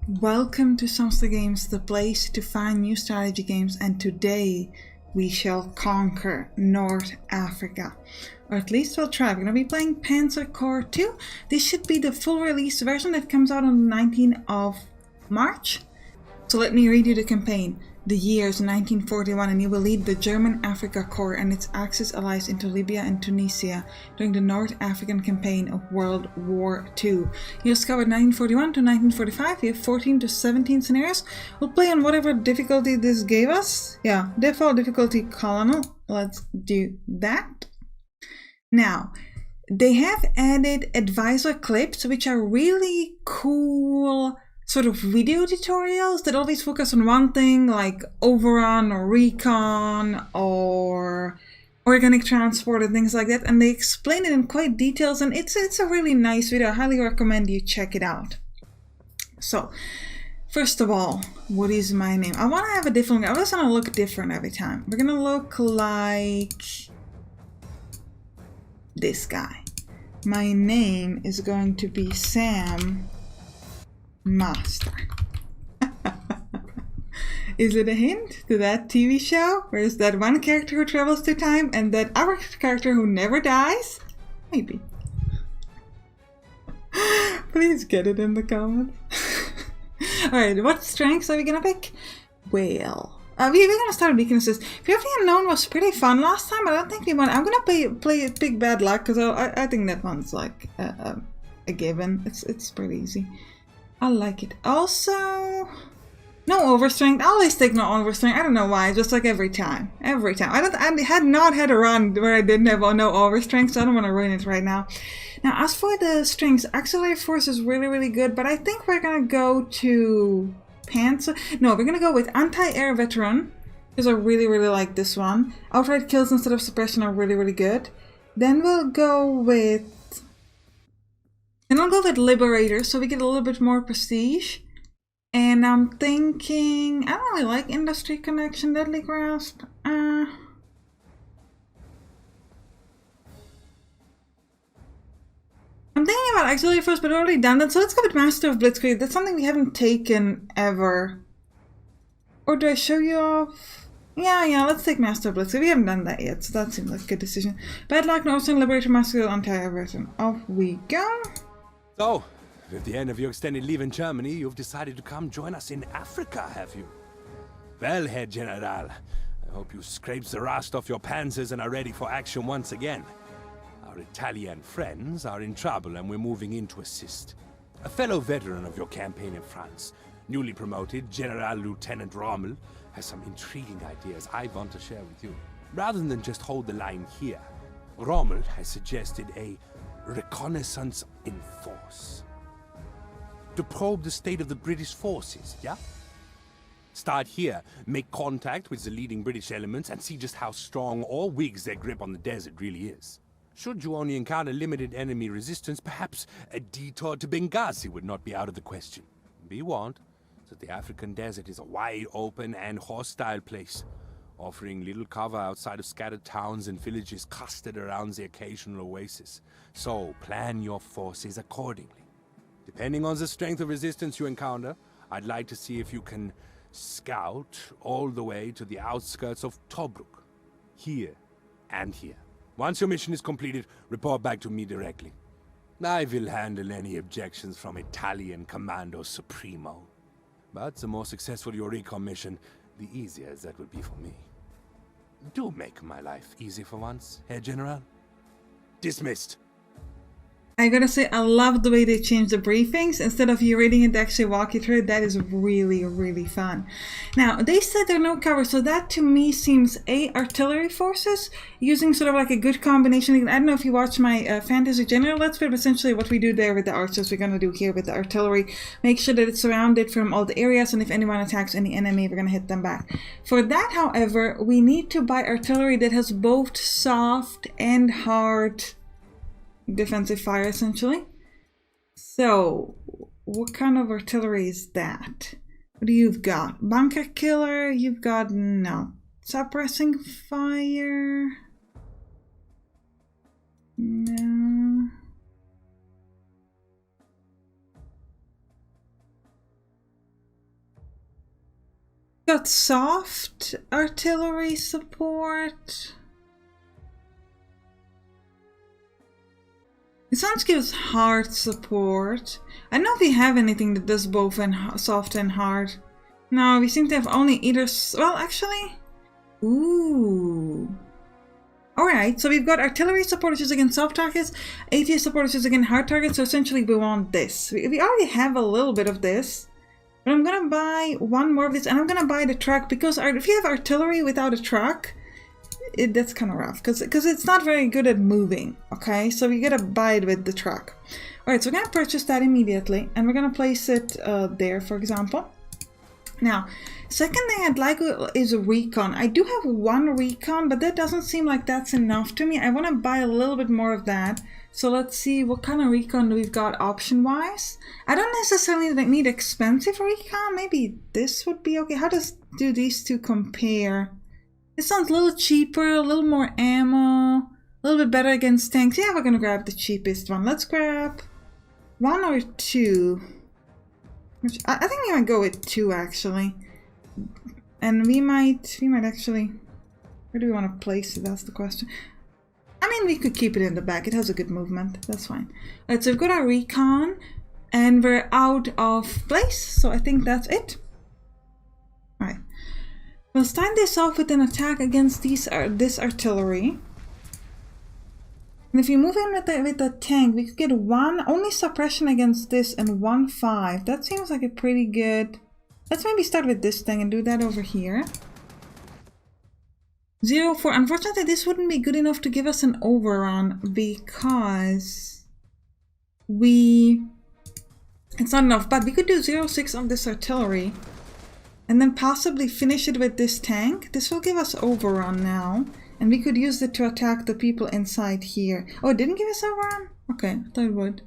Welcome to Sampstra Games, the place to find new strategy games, and today we shall conquer North Africa. Or at least we'll try. We're going to be playing Panzer Corps 2. This should be the full release version that comes out on the 19th of March. So let me read you the campaign. The year is 1941 and you will lead the German Africa Corps and its Axis allies into Libya and Tunisia during the North African campaign of World War II. You'll cover 1941 to 1945. You have 14 to 17 scenarios. We'll play on whatever difficulty this gave us. Yeah, default difficulty colonel. Let's do that. Now, they have added advisor clips, which are really cool sort of video tutorials that always focus on one thing, like overrun or recon or organic transport and things like that, and they explain it in quite details, and it's a really nice video. I highly recommend you check it out. So first of all, what is my name? I want to have a different, I just want to look different every time. We're gonna look like this guy. My name is going to be Sampstra. Is it a hint to that TV show? Where is that one character who travels through time and that other character who never dies? Maybe. Please get it in the comments. Alright, what strengths are we gonna pick? Well, we're gonna start with weaknesses. Fearfully Unknown was pretty fun last time. I don't think we want. I'm gonna pick Bad Luck because I think that one's like a given. It's pretty easy. I like it. Also, no overstrength. I always take no overstrength. I don't know why. Just like every time. Every time. I had not had a run where I didn't have no overstrength, so I don't want to ruin it right now. Now, as for the strengths, auxiliary force is really, really good, but I think we're gonna go to Panzer. No, we're gonna go with anti-air veteran because I really, really like this one. Outright kills instead of suppression are really, really good. Then we'll go with. And I'll go with Liberator, so we get a little bit more prestige. And I'm thinking, I don't really like Industry Connection, Deadly Grasp. I'm thinking about Auxiliary Force, but I've already done that, so let's go with Master of Blitzkrieg. That's something we haven't taken ever. Or do I show you off? Yeah, let's take Master of Blitzkrieg. We haven't done that yet, so that seems like a good decision. Bad Luck, Northern Liberator, Master, Anti-Air Veteran. Off we go. So, with the end of your extended leave in Germany, you've decided to come join us in Africa, have you? Well, Herr General, I hope you scraped the rust off your panzers and are ready for action once again. Our Italian friends are in trouble and we're moving in to assist. A fellow veteran of your campaign in France, newly promoted General Lieutenant Rommel, has some intriguing ideas I want to share with you. Rather than just hold the line here, Rommel has suggested a reconnaissance in force. To probe the state of the British forces, yeah? Start here, make contact with the leading British elements and see just how strong or weak their grip on the desert really is. Should you only encounter limited enemy resistance, perhaps a detour to Benghazi would not be out of the question. Be warned that the African desert is a wide open and hostile place, offering little cover outside of scattered towns and villages clustered around the occasional oasis. So plan your forces accordingly. Depending on the strength of resistance you encounter, I'd like to see if you can scout all the way to the outskirts of Tobruk. Here and here. Once your mission is completed, report back to me directly. I will handle any objections from Italian Commando Supremo. But the more successful your recon mission, the easier that would be for me. Do make my life easy for once, Herr General. Dismissed. I gotta say, I love the way they changed the briefings. Instead of you reading it, they actually walk you through it. That is really, really fun. Now, they said there are no covers, so that to me seems artillery forces, using sort of like a good combination. I don't know if you watch my Fantasy General Let's Play, but essentially what we do there with the archers, we're gonna do here with the artillery. Make sure that it's surrounded from all the areas, and if anyone attacks any enemy, we're gonna hit them back. For that, however, we need to buy artillery that has both soft and hard defensive fire, essentially. So, what kind of artillery is that? What do you've got? Bunker killer, you've got no. Suppressing fire. No. Got soft artillery support. It sounds gives hard support. I don't know if we have anything that does both and soft and hard. No, we seem to have only either. Well, actually. Ooh. Alright, so we've got artillery support, which is against soft targets, AT support, which is against hard targets, so essentially we want this. We already have a little bit of this, but I'm gonna buy one more of this, and I'm gonna buy the truck, because if you have artillery without a truck, that's kind of rough, because it's not very good at moving, okay? So we gotta buy it with the truck. Alright, so we're gonna purchase that immediately, and we're gonna place it there, for example. Now, second thing I'd like is a recon. I do have one recon, but that doesn't seem like that's enough to me. I want to buy a little bit more of that. So let's see what kind of recon we've got option-wise. I don't necessarily need expensive recon. Maybe this would be okay. How do these two compare? It sounds a little cheaper, a little more ammo, a little bit better against tanks. Yeah, we're going to grab the cheapest one. Let's grab one or two. Which I think we might go with two, actually. And we might actually... Where do we want to place it? That's the question. I mean, we could keep it in the back. It has a good movement. That's fine. Alright, so we've got our recon. And we're out of place. So I think that's it. Alright. We'll start this off with an attack against this artillery. And if you move in with the tank, we could get one only suppression against this and 1-5. That seems like a pretty good. Let's maybe start with this thing and do that over here. 0-4. Unfortunately, this wouldn't be good enough to give us an overrun because it's not enough. But we could do 0-6 on this artillery and then possibly finish it with this tank. This will give us overrun now. And we could use it to attack the people inside here. Oh, it didn't give us overrun? Okay, I thought it would.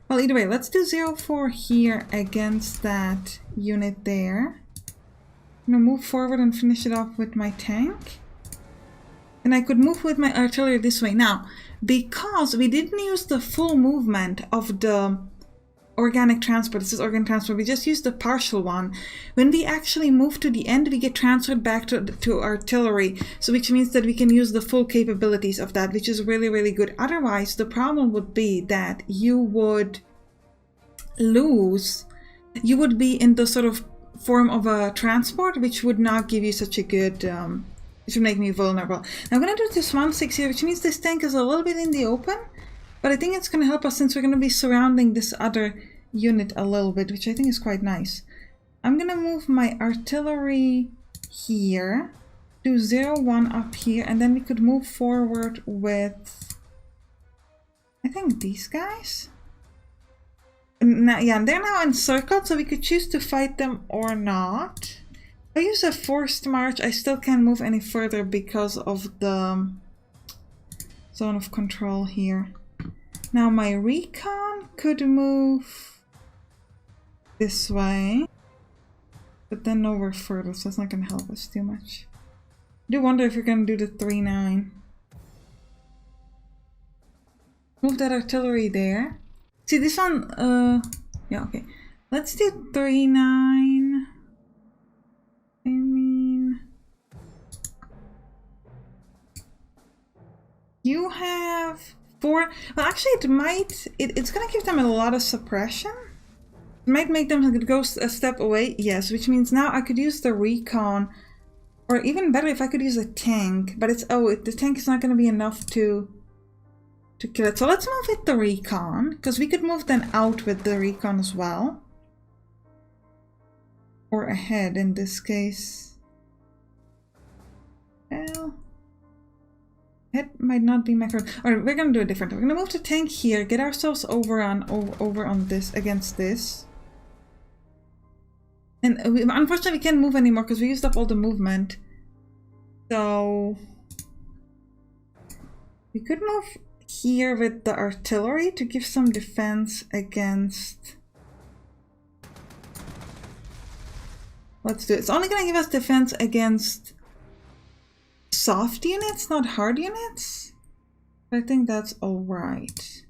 Well, either way, let's do 0-4 here against that unit there. I'm gonna move forward and finish it off with my tank. And I could move with my artillery this way. Now, because we didn't use the full movement of the organic transport, this is organic transport, we just used the partial one. When we actually move to the end, we get transferred back to artillery, so which means that we can use the full capabilities of that, which is really, really good. Otherwise, the problem would be that you would lose, you would be in the sort of form of a transport, which would not give you such a good, which would make me vulnerable. Now I'm going to do this 1-6 here, which means this tank is a little bit in the open. But I think it's going to help us since we're going to be surrounding this other unit a little bit, which I think is quite nice. I'm going to move my artillery here, do 0-1 up here, and then we could move forward with, I think, these guys? Now, yeah, they're now encircled, so we could choose to fight them or not. If I use a forced march, I still can't move any further because of the zone of control here. Now my recon could move this way, but then nowhere further, so it's not going to help us too much. I do wonder if you're going to do the 3-9. Move that artillery there. See, this one, yeah, okay. Let's do 3-9. I mean... You have... Well, actually, it's gonna give them a lot of suppression. It might make them go a step away, yes, which means now I could use the recon, or even better if I could use a tank, but the tank is not gonna be enough to kill it. So let's move with the recon, because we could move them out with the recon as well. Or ahead in this case. Well... It might not be my card. Alright, we're gonna do it different. We're gonna move the tank here, get ourselves over on this, against this. And unfortunately we can't move anymore because we used up all the movement. So we could move here with the artillery to give some defense against... Let's do it. It's only gonna give us defense against soft units, not hard units. I think that's alright.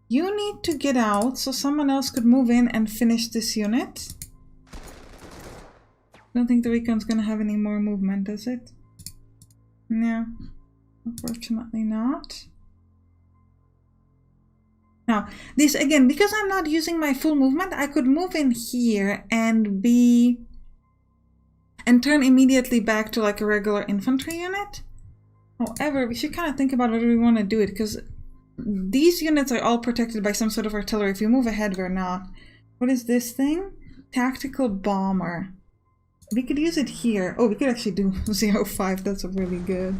You need to get out so someone else could move in and finish this unit. Don't think the recon's gonna have any more movement, is it? No, unfortunately not. Now, this again, because I'm not using my full movement, I could move in here and turn immediately back to like a regular infantry unit. However, we should kind of think about whether we want to do it, because these units are all protected by some sort of artillery. If you move ahead, we're not. What is this thing? Tactical bomber. We could use it here. Oh, we could actually do 0.5. That's really good.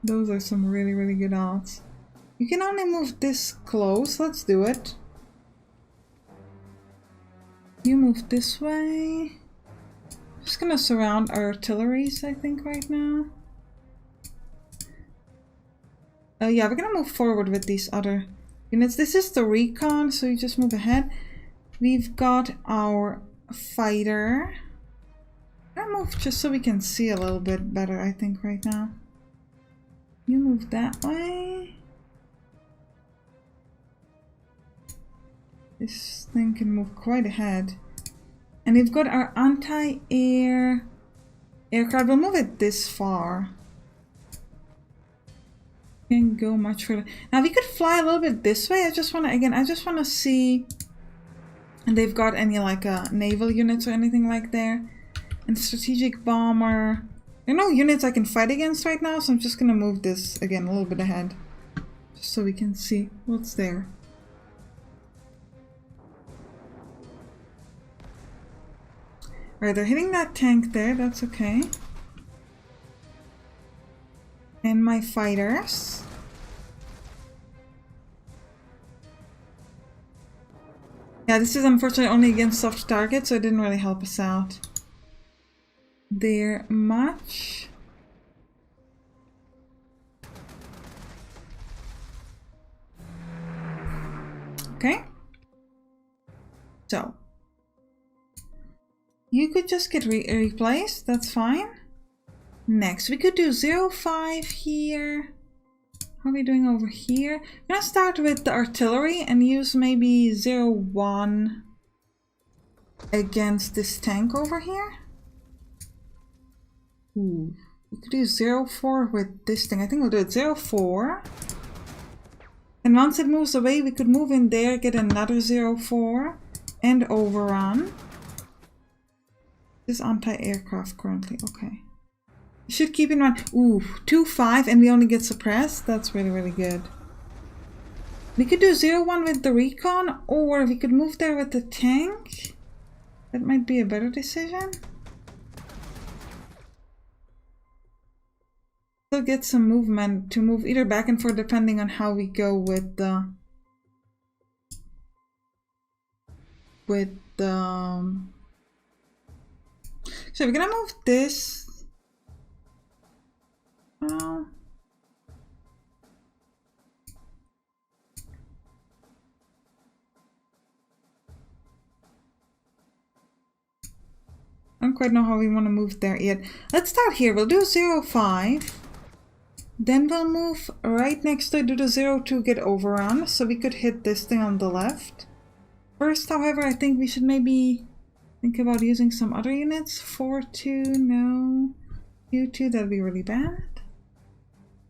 Those are some really, really good odds. You can only move this close. Let's do it. You move this way. Just gonna surround our artilleries, I think, right now. Yeah, we're gonna move forward with these other units. This is the recon, so you just move ahead. We've got our fighter. I move just so we can see a little bit better, I think, right now. You move that way. This thing can move quite ahead. And we've got our anti-air aircraft. We'll move it this far. Can't go much further. Now we could fly a little bit this way. I just want to see if they've got any like naval units or anything like there. And strategic bomber. There are no units I can fight against right now, so I'm just gonna move this again a little bit ahead. Just so we can see what's there. Alright, they're hitting that tank there, that's okay. And my fighters. Yeah, this is unfortunately only against soft targets, so it didn't really help us out there much. Okay. So you could just get replaced, that's fine. Next, we could do 0.5 here. How are we doing over here? I'm gonna start with the artillery and use maybe 0.1 against this tank over here. Ooh, we could do 0.4 with this thing. I think we'll do it 0.4. And once it moves away, we could move in there, get another 0.4 and overrun. This is anti-aircraft currently, okay. You should keep in mind, ooh, 2.5 and we only get suppressed. That's really, really good. We could do 0.1 with the recon, or we could move there with the tank. That might be a better decision. Still get some movement to move either back and forth depending on how we go with the so we're gonna move this. I don't quite know how we want to move there yet. Let's start here. We'll do 0.5. Then we'll move right next to it, do the 0.2, get overrun. So we could hit this thing on the left. First, however, I think we should maybe think about using some other units. 4.2, no. Q2, that'd be really bad.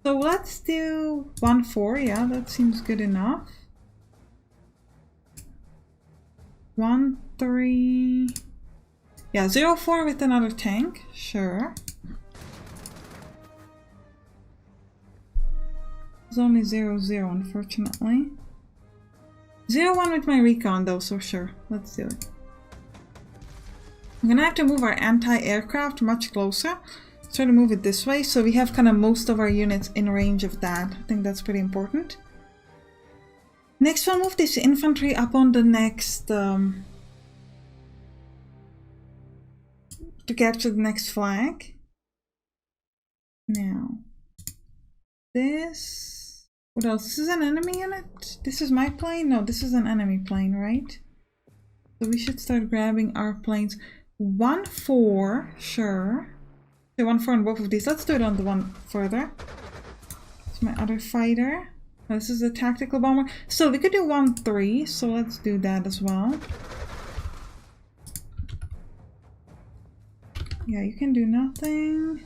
So let's do 1.4, yeah, that seems good enough. 1.3. Yeah, 0.4 with another tank, sure. It's only 0.0, unfortunately. 0.1 with my recon though, so sure, let's do it. I'm gonna have to move our anti-aircraft much closer. Let's try to move it this way, so we have kind of most of our units in range of that. I think that's pretty important. Next, we'll move this infantry up on the next... to capture the next flag. Now, this... What else? This is an enemy unit? This is my plane? No, this is an enemy plane, right? So we should start grabbing our planes. 1.4, sure. So 1.4 on both of these. Let's do it on the one further. It's my other fighter. Oh, this is a tactical bomber. So we could do 1.3, so let's do that as well. Yeah, you can do nothing.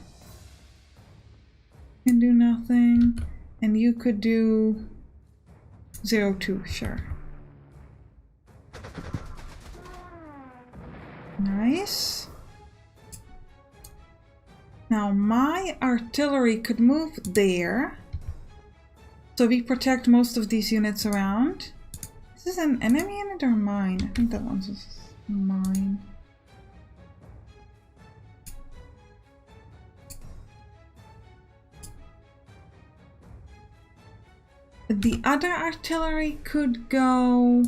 You can do nothing. And you could do 0-2, sure. Nice. Now my artillery could move there. So we protect most of these units around. Is this an enemy unit or mine? I think that one's just mine. The other artillery could go...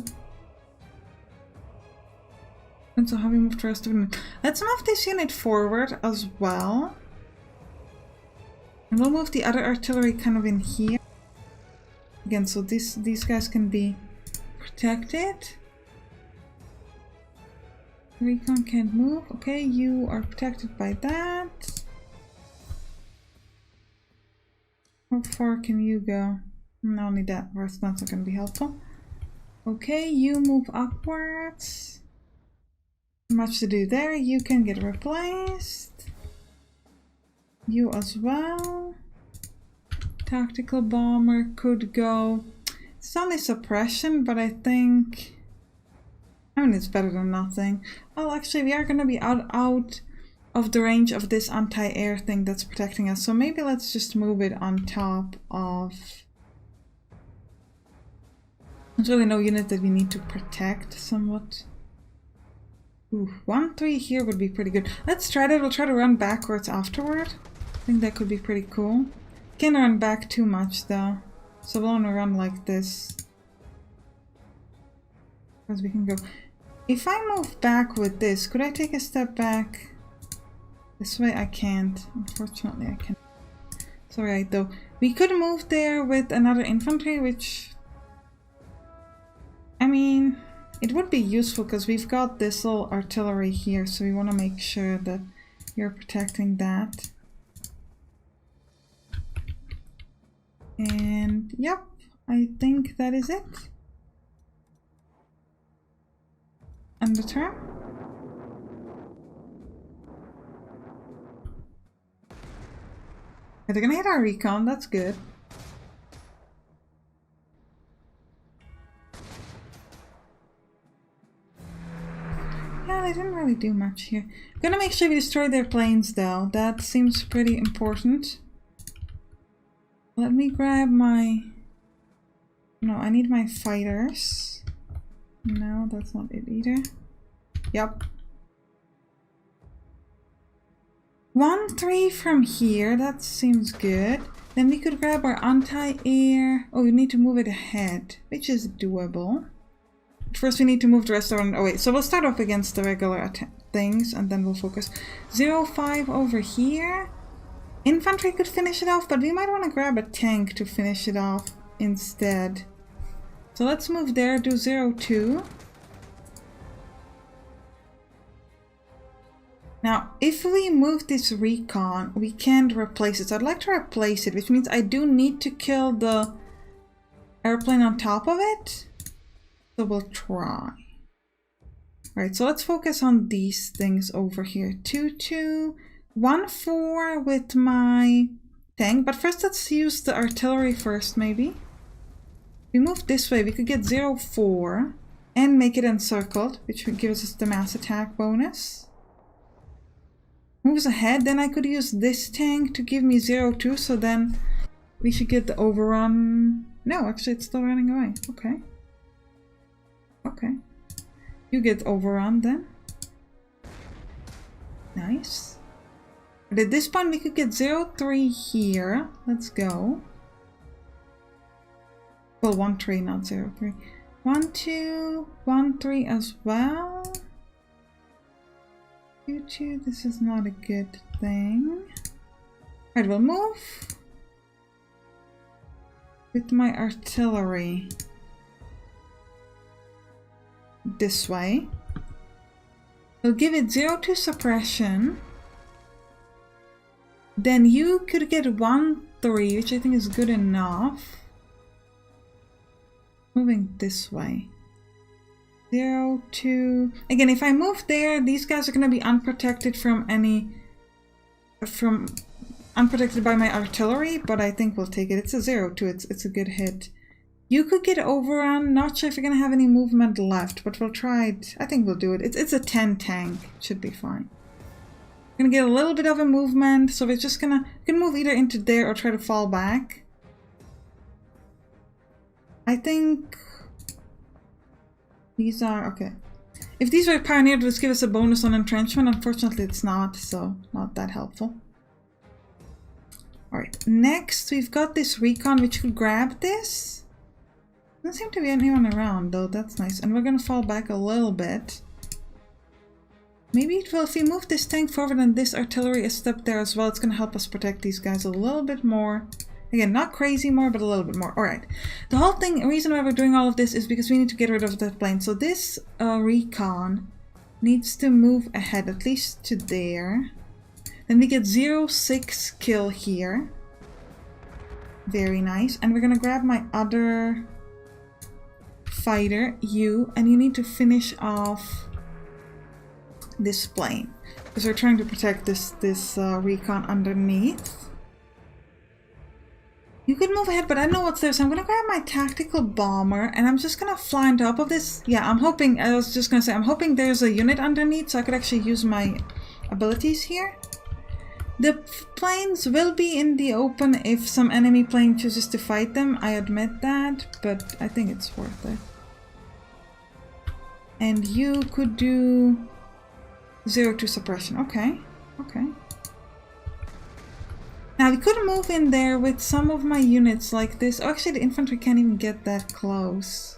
And so how we move the rest of them. Let's move this unit forward as well. And we'll move the other artillery kind of in here. Again, so these guys can be protected. Recon can't move. Okay, you are protected by that. How far can you go? Not only that, that's not going to be helpful. Okay, you move upwards. Much to do there. You can get replaced. You as well. Tactical bomber could go. It's only suppression, but I think... I mean, it's better than nothing. Well, actually, we are going to be out of the range of this anti-air thing that's protecting us. So maybe let's just move it on top of... There's really no unit that we need to protect somewhat. Ooh, 1-3 here would be pretty good. Let's try that. We'll try to run backwards afterward. I think that could be pretty cool. Can't run back too much though. So we'll only run like this. Because we can go. If I move back with this, could I take a step back? This way I can't. Unfortunately I can't. It's alright though. We could move there with another infantry, which... I mean, it would be useful because we've got this little artillery here, so we want to make sure that you're protecting that. And yep, I think that is it. End the turn. They're gonna hit our recon, that's good. Yeah, they didn't really do much here. I'm gonna make sure we destroy their planes though. That seems pretty important. Let me grab my... No, I need my fighters. No, that's not it either. Yep. 1-3 from here, that seems good. Then we could grab our anti-air. Oh, we need to move it ahead, which is doable. First we need to move the rest around. Oh wait, so we'll start off against the regular things and then we'll focus. 0-5 over here. Infantry could finish it off, but we might want to grab a tank to finish it off instead. So let's move there, do 0-2. Now, if we move this recon, we can't replace it. So I'd like to replace it, which means I do need to kill the airplane on top of it. So we'll try. Alright, so let's focus on these things over here. 2-2, 1-4 with my tank. But first let's use the artillery first, maybe. If we move this way, we could get 0-4 and make it encircled, which would give us the mass attack bonus. Moves ahead, then I could use this tank to give me 0-2, so then we should get the overrun. No, actually it's still running away. Okay. Okay. You get overrun then. Nice. But at this point we could get 0-3 here. Let's go. Well, 1-3, not 0-3. 1-2, 1-3 as well. 2-2, this is not a good thing. Alright, we'll move with my artillery this way. We'll give it 0-2 suppression. Then you could get 1-3, which I think is good enough. Moving this way. 0-2. Again, if I move there, these guys are going to be unprotected from any from unprotected by my artillery, but I think we'll take it. It's a 0-2. It's a good hit. You could get overrun. Not sure if you're gonna have any movement left, but we'll try it. I think we'll do it. It's a 10 tank. Should be fine. We're gonna get a little bit of a movement, so we're just gonna move either into there or try to fall back. I think these are okay. If these were pioneered, this give us a bonus on entrenchment. Unfortunately, it's not, so not that helpful. Alright, next we've got this recon, which could grab this. Doesn't seem to be anyone around, though. That's nice. And we're gonna fall back a little bit. Maybe it will, if we move this tank forward and this artillery is step there as well, it's gonna help us protect these guys a little bit more. Again, not crazy more, but a little bit more. Alright. The whole thing, the reason why we're doing all of this is because we need to get rid of that plane. So this recon needs to move ahead, at least to there. Then we get 0-6 kill here. Very nice. And we're gonna grab my other fighter, you, and you need to finish off this plane. Because we're trying to protect this recon underneath. You could move ahead, but I don't know what's there, so I'm gonna grab my tactical bomber and I'm just gonna fly on top of this. Yeah, I'm hoping, I was just gonna say, I'm hoping there's a unit underneath so I could actually use my abilities here. The planes will be in the open if some enemy plane chooses to fight them, I admit that, but I think it's worth it. And you could do 0-2 suppression, okay, okay. Now we could move in there with some of my units like this. Oh, actually the infantry can't even get that close.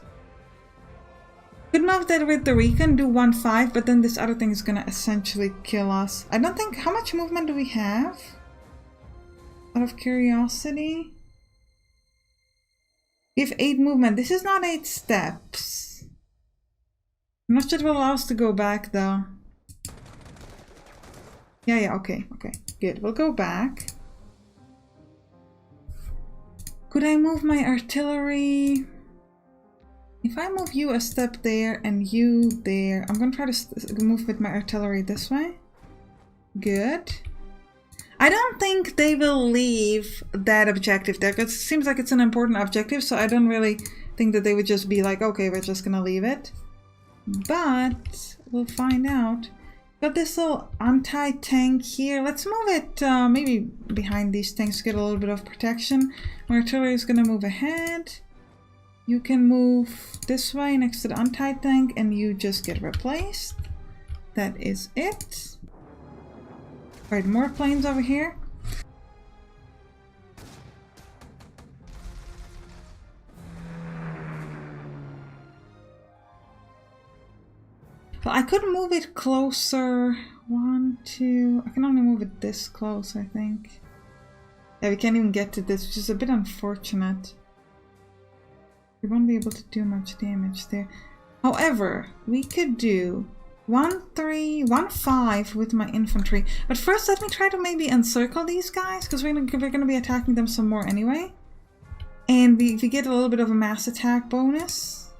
Could move that with the recon, do 1-5, but then this other thing is gonna essentially kill us. I don't think, how much movement do we have? Out of curiosity. We have 8 movement. This is not 8 steps. I'm not sure it will allow us to go back though. Yeah, okay, good. We'll go back. Could I move my artillery? If I move you a step there and you there, I'm gonna try to move with my artillery this way. Good. I don't think they will leave that objective there, because it seems like it's an important objective, so I don't really think that they would just be like, okay, we're just gonna leave it. But we'll find out. Got this little anti-tank here. Let's move it maybe behind these tanks to get a little bit of protection. My artillery is going to move ahead. You can move this way next to the anti-tank and you just get replaced. That is it. Alright, more planes over here. Well, I could move it closer. 1, 2. I can only move it this close, I think. Yeah, we can't even get to this, which is a bit unfortunate. We won't be able to do much damage there. However, we could do 1-3, 1-5 with my infantry. But first, let me try to maybe encircle these guys, because we're gonna be attacking them some more anyway. And we get a little bit of a mass attack bonus,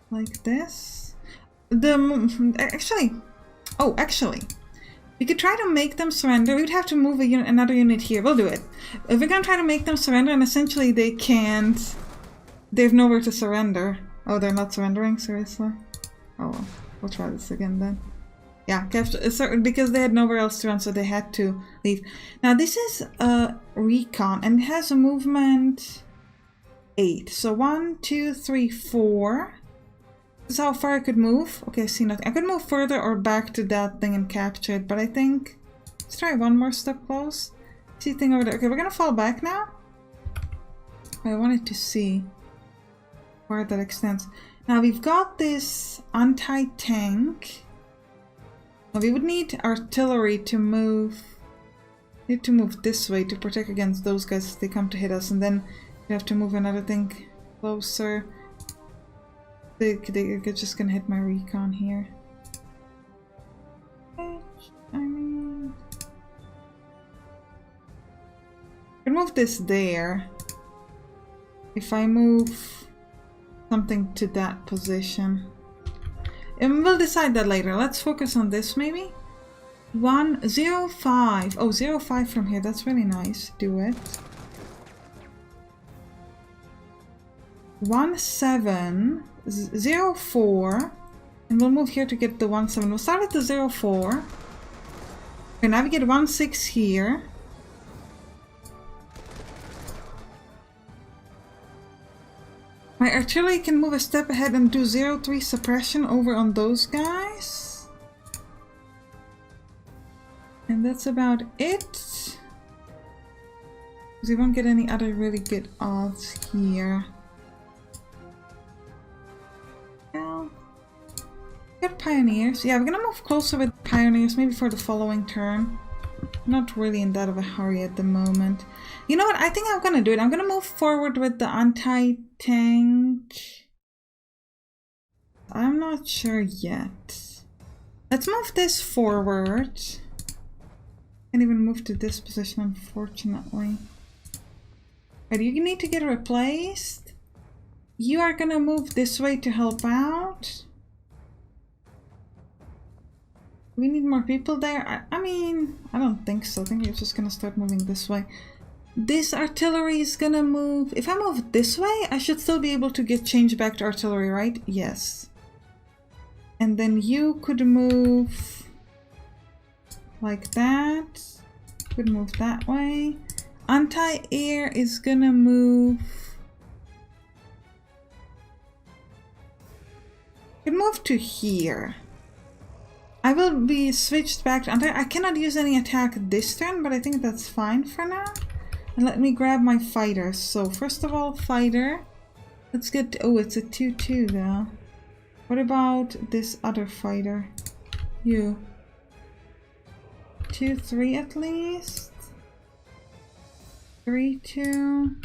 like this. Actually, we could try to make them surrender. We'd have to move another unit here. We'll do it. If we're gonna try to make them surrender, and essentially they can't, they have nowhere to surrender. Oh, they're not surrendering? Seriously? Oh well, we'll try this again then. Yeah, because they had nowhere else to run, so they had to leave. Now this is a recon, and it has a movement 8. So 1, 2, 3, 4. This is how far I could move. Okay, I see nothing. I could move further or back to that thing and capture it, but I think... Let's try one more step close. See the thing over there. Okay, we're gonna fall back now. I wanted to see where that extends. Now we've got this anti-tank. Well, we would need artillery to move. We need to move this way to protect against those guys as they come to hit us, and then we have to move another thing closer. They're just gonna hit my recon here. I mean, I can move this there. If I move something to that position. And we'll decide that later. Let's focus on this maybe. 105. Oh, 05 from here. That's really nice. Do it. 17. 04. And we'll move here to get the 17. We'll start at the 04. Okay, now we get 16 here. My artillery can move a step ahead and do 03 suppression over on those guys. And that's about it. Because we won't get any other really good odds here. Well, got pioneers. Yeah, we're gonna move closer with pioneers, maybe for the following turn. Not really in that of a hurry at the moment. You know what? I think I'm gonna do it. I'm gonna move forward with the anti-tank. I'm not sure yet. Let's move this forward. Can't even move to this position, unfortunately. Right, you need to get replaced. You are gonna move this way to help out. We need more people there. I mean, I don't think so. I think we're just gonna start moving this way. This artillery is gonna move. If I move this way, I should still be able to get changed back to artillery, right? Yes. And then you could move like that. Could move that way. Anti-air is gonna move. Could move to here. I will be switched back to anti. I cannot use any attack this turn, but I think that's fine for now. And let me grab my fighters. So first of all, fighter. Let's get. Oh, it's a 2-2 though. What about this other fighter? You. 2-3 at least. 3-2.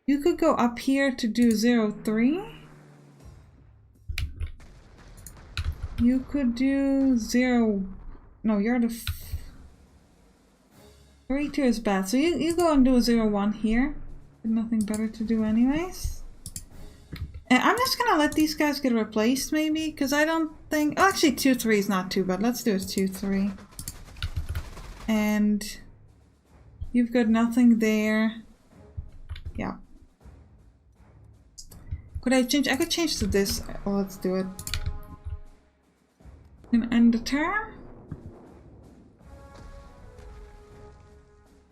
You could go up here to do 0-3. You could do 0. No, you're the 3-2 is bad. So you go and do a 0-1 here. Nothing better to do anyways. And I'm just gonna let these guys get replaced maybe, because I don't think. Oh, actually 2-3 is not too bad. Let's do a 2-3. And you've got nothing there. Yeah. Could I change? I could change to this. Well, let's do it. And end the turn.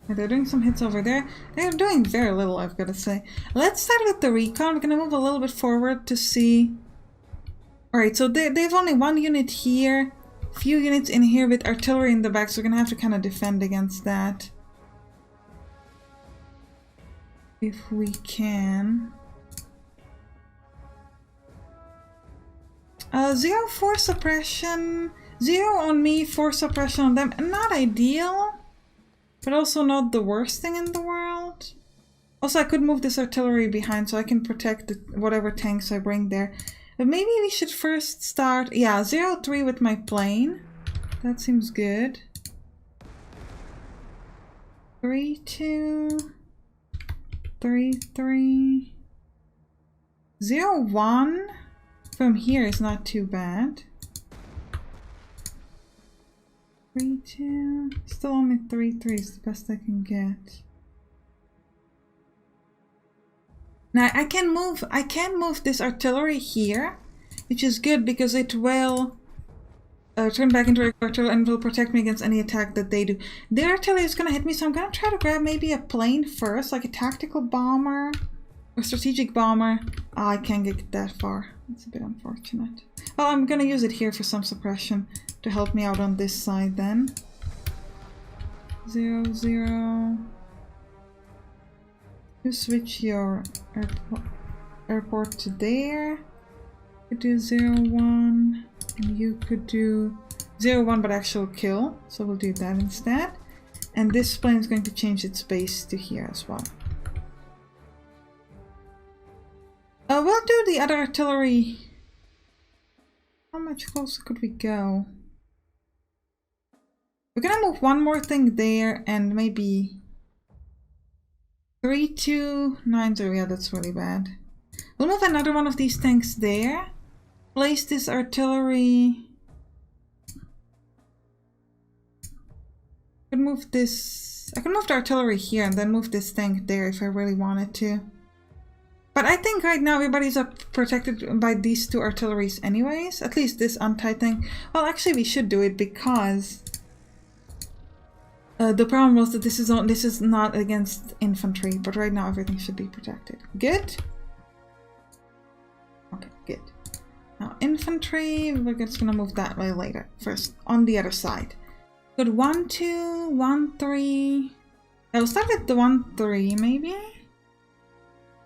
They're doing some hits over there. They're doing very little, I've got to say. Let's start with the recon. We're going to move a little bit forward to see. Alright, so they've only one unit here. Few units in here with artillery in the back, so we're going to have to kind of defend against that. If we can. 0-4 suppression. 0 on me, 4 suppression on them. Not ideal, but also not the worst thing in the world. Also, I could move this artillery behind so I can protect whatever tanks I bring there. But maybe we should first start. Yeah, 0-3 with my plane. That seems good. 3-2. 3-3. 0-1. From here is not too bad. 3-2. Still only 3-3 is the best I can get. Now I can move this artillery here, which is good because it will turn back into regular artillery and will protect me against any attack that they do. Their artillery is gonna hit me, so I'm gonna try to grab maybe a plane first, like a tactical bomber or strategic bomber. Oh, I can't get that far. That's a bit unfortunate. Well, I'm gonna use it here for some suppression to help me out on this side then. 0-0. You switch your airport to there. You could do 0-1. And you could do 0-1 but actual kill. So we'll do that instead. And this plane is going to change its base to here as well. We'll do the other artillery. How much closer could we go? We're gonna move one more thing there and maybe 3-2-9-0. Yeah, that's really bad. We'll move another one of these tanks there. Place this artillery move this. I could move the artillery here and then move this tank there if I really wanted to. But I think right now everybody's protected by these two artilleries anyways. At least this anti-tank. Well, actually we should do it because the problem was that this is not against infantry, but right now everything should be protected. Good? Okay, good. Now infantry, we're just gonna move that way later. First, on the other side. Good, 1, 2, 1, 3. I'll start with the 1, 3 maybe?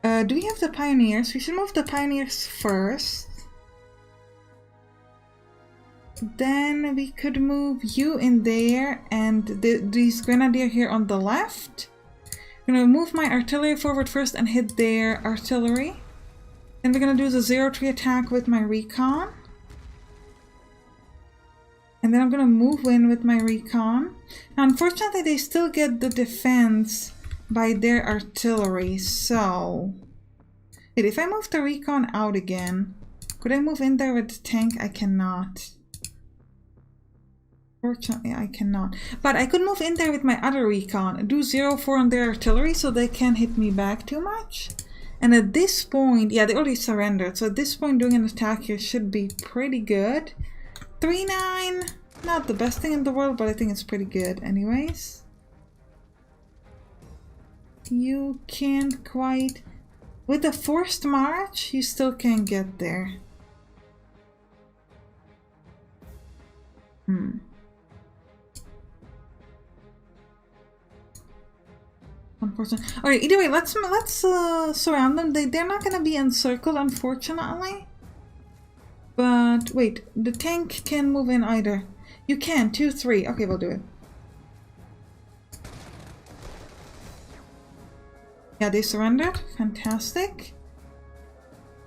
Do we have the pioneers? We should move the pioneers first. Then we could move you in there and these grenadier here on the left. I'm gonna move my artillery forward first and hit their artillery. Then we're gonna do the 0-3 attack with my recon. And then I'm gonna move in with my recon. Now, unfortunately, they still get the defense by their artillery, so... Wait, if I move the recon out again, could I move in there with the tank? I cannot. Fortunately, I cannot. But I could move in there with my other recon, do 0-4 on their artillery so they can't hit me back too much. And at this point, yeah, they already surrendered, so at this point doing an attack here should be pretty good. 3-9, not the best thing in the world, but I think it's pretty good anyways. You can't quite... With a forced march, you still can't get there. Unfortunately. Alright, either way, let's surround them. They're not gonna be encircled, unfortunately. But wait, the tank can move in either. You can, 2, 3. Okay, we'll do it. Yeah, they surrendered. Fantastic.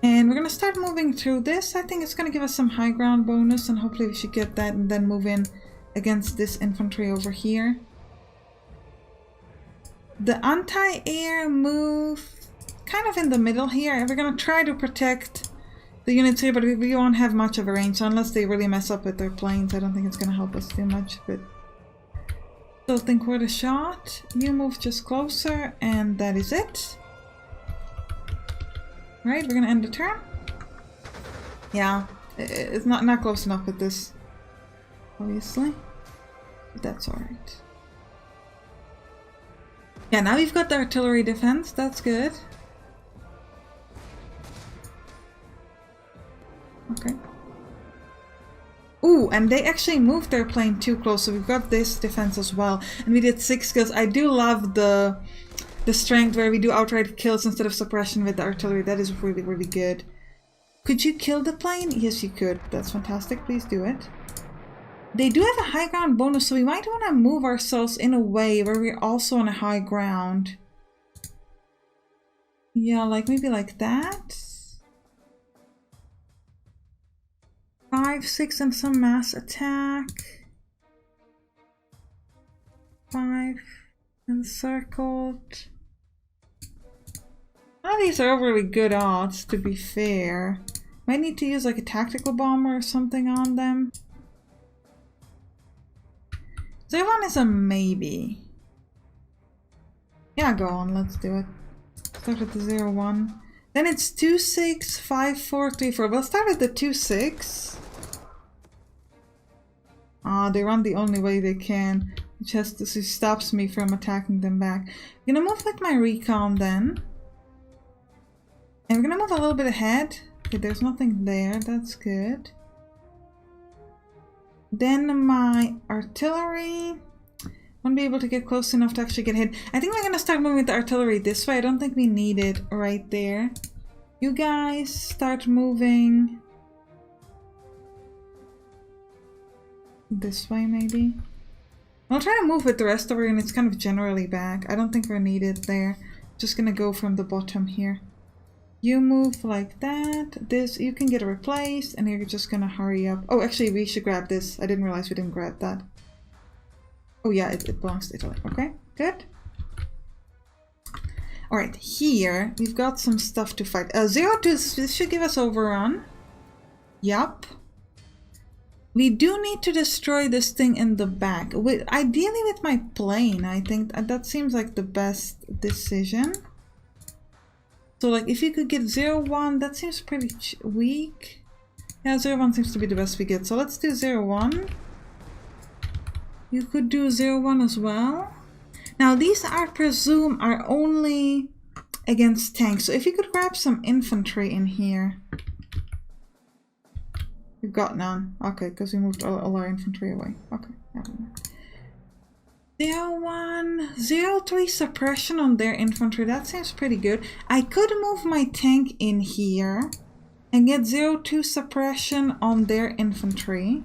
And we're gonna start moving through this. I think it's gonna give us some high ground bonus, and hopefully we should get that and then move in against this infantry over here. The anti-air move kind of in the middle here. We're gonna try to protect the units here, but we won't have much of a range, so unless they really mess up with their planes, I don't think it's gonna help us too much, but still think worth a shot. You move just closer, and that is it. Right, we're gonna end the turn. Yeah, it's not close enough with this, obviously, but that's alright. Yeah, now we've got the artillery defense, that's good. Okay. Ooh, and they actually moved their plane too close, so we've got this defense as well. And we did 6 kills. I do love the strength where we do outright kills instead of suppression with the artillery. That is really, really good. Could you kill the plane? Yes, you could. That's fantastic. Please do it. They do have a high ground bonus, so we might want to move ourselves in a way where we're also on a high ground. Yeah, like maybe like that. 5, 6, and some mass attack. 5 encircled. None of these are overly good odds, to be fair. Might need to use like a tactical bomber or something on them. 0-1 is a maybe. Yeah, go on, let's do it. Start with the 0-1. Then it's 2-6, 5-4, 3-4. We'll start with the 2-6. Ah, they run the only way they can, which stops me from attacking them back. I'm gonna move with my recon then. And we're gonna move a little bit ahead. Okay, there's nothing there, that's good. Then my artillery. Won't be able to get close enough to actually get hit. I think we're gonna start moving with the artillery this way. I don't think we need it right there. You guys start moving this way maybe. I'll try to move with the rest of our units kind of generally back. I don't think we're needed there. Just gonna go from the bottom here. You move like that. This, you can get replaced, and you're just gonna hurry up. Oh, actually, we should grab this. I didn't realize we didn't grab that. Oh yeah, it belongs to Italy. Okay, good. Alright, here, we've got some stuff to fight. 0-2, this should give us overrun. Yup. We do need to destroy this thing in the back. Ideally with my plane, I think that seems like the best decision. So like if you could get 0-1, that seems pretty weak. Yeah, 0-1 seems to be the best we get. So let's do 0-1. You could do 0-1 as well. Now these I presume are only against tanks. So if you could grab some infantry in here. We've got none. Okay, because we moved all our infantry away. Okay, never mind. 0-1, 0-3 suppression on their infantry. That seems pretty good. I could move my tank in here and get 0-2 suppression on their infantry.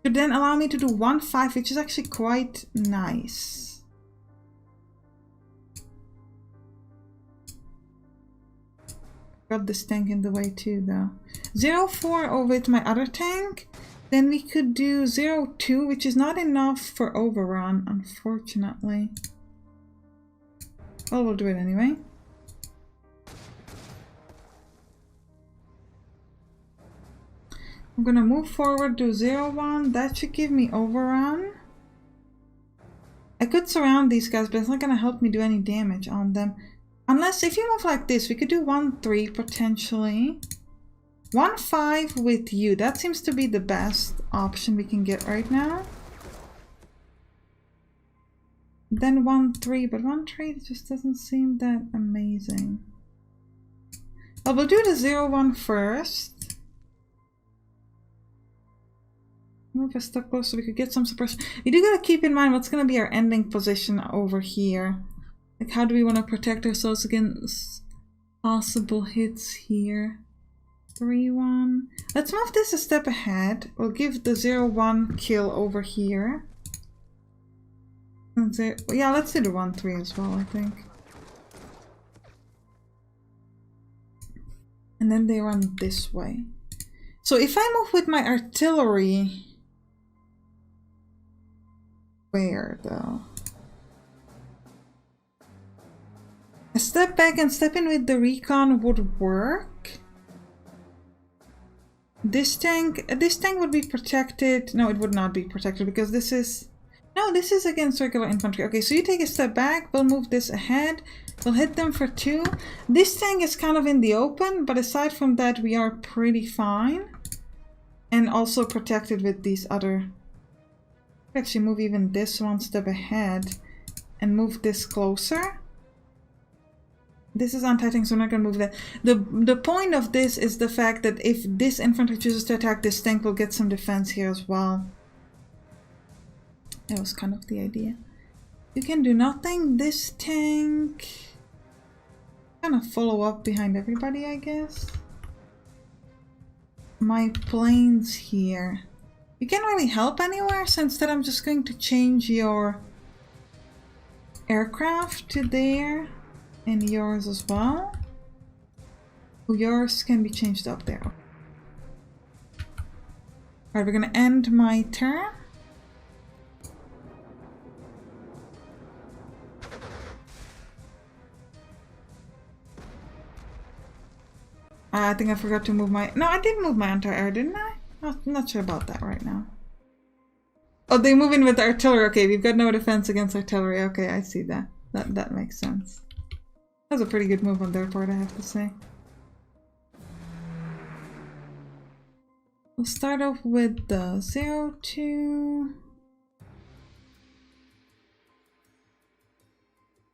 Could then allow me to do 1-5, which is actually quite nice. Got this tank in the way too though. 0-4 over with my other tank. Then we could do 0-2, which is not enough for overrun, unfortunately. Well, we'll do it anyway. I'm gonna move forward to 0-1. That should give me overrun. I could surround these guys, but it's not gonna help me do any damage on them. Unless if you move like this, we could do 1-3 potentially. 1-5 with you. That seems to be the best option we can get right now. Then 1-3, but 1-3 just doesn't seem that amazing. Well, we'll do the 0-1 first. Move a step closer so we could get some suppression. You do gotta keep in mind what's gonna be our ending position over here. Like, how do we want to protect ourselves against possible hits here? 3-1. Let's move this a step ahead. We'll give the 0-1 kill over here. Yeah, let's do the 1-3 as well, I think. And then they run this way. So if I move with my artillery... Where, though? A step back and step in with the recon would work. This tank would be protected. No, it would not be protected because this is... No, this is against regular infantry. Okay, so you take a step back. We'll move this ahead. We'll hit them for 2. This tank is kind of in the open, but aside from that, we are pretty fine. And also protected with these other... Actually move even this one step ahead and move this closer. This is anti-tank, so I'm not going to move that. The point of this is the fact that if this infantry chooses to attack, this tank will get some defense here as well. That was kind of the idea. You can do nothing. This tank... kind of follow up behind everybody, I guess. My planes here. You can't really help anywhere, so instead I'm just going to change your aircraft to there. And yours as well. Yours can be changed up there. Alright, we're gonna end my turn. I think I forgot to move my... No, I did move my anti-air, didn't I? I'm not sure about that right now. Oh, they move in with the artillery. Okay, we've got no defense against artillery. Okay, I see that. That makes sense. That was a pretty good move on their part, I have to say. We'll start off with the 0-2.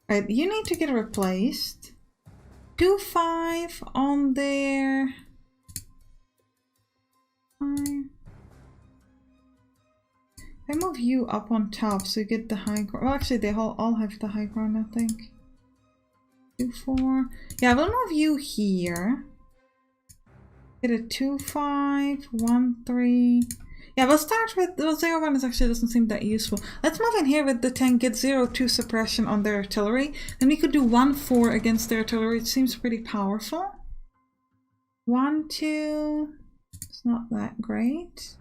Alright, you need to get replaced. 2-5 on there. 5. I move you up on top so you get the high ground. Well, actually, they all have the high ground, I think. 2-4. Yeah, we'll move you here. Get a 2-5, 1-3. Yeah, we'll start with... Well, 0-1 is actually doesn't seem that useful. Let's move in here with the tank, get 0-2 suppression on their artillery. Then we could do 1-4 against their artillery. It seems pretty powerful. 1-2. It's not that great.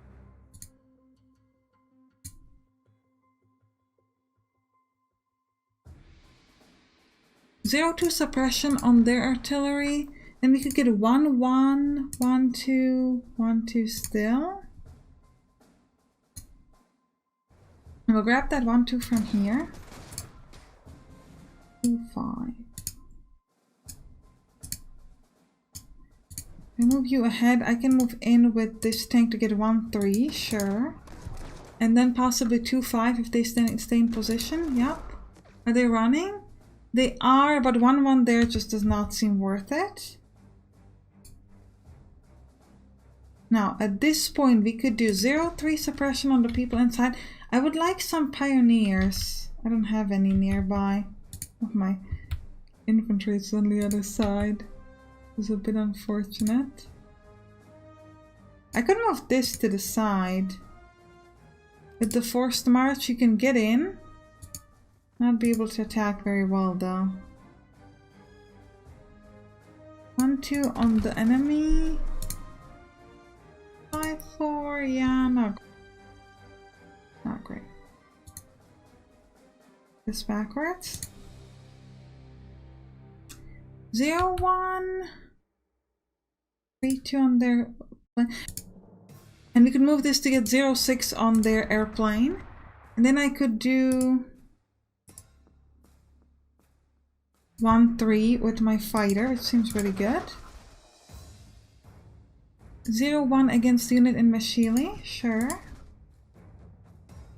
Zero-2 suppression on their artillery. Then we could get a 1-1, 1-2, 1-2 still. And we'll grab that 1-2 from here. 2-5. I move you ahead. I can move in with this tank to get 1-3, sure. And then possibly 2-5 if they stay in position. Yep. Are they running? They are, but 1-1 there just does not seem worth it. Now, at this point, we could do 0-3 suppression on the people inside. I would like some pioneers. I don't have any nearby. Oh, my infantry is on the other side. It's a bit unfortunate. I could move this to the side. With the forced march, you can get in. Not be able to attack very well, though. 1-2 on the enemy. 5-4, yeah, not great. This backwards. 0-1. 3-2 on their plane. And we could move this to get 0-6 on their airplane. And then I could do 1-3 with my fighter, which seems really good. 0-1 against unit in Mashili, sure.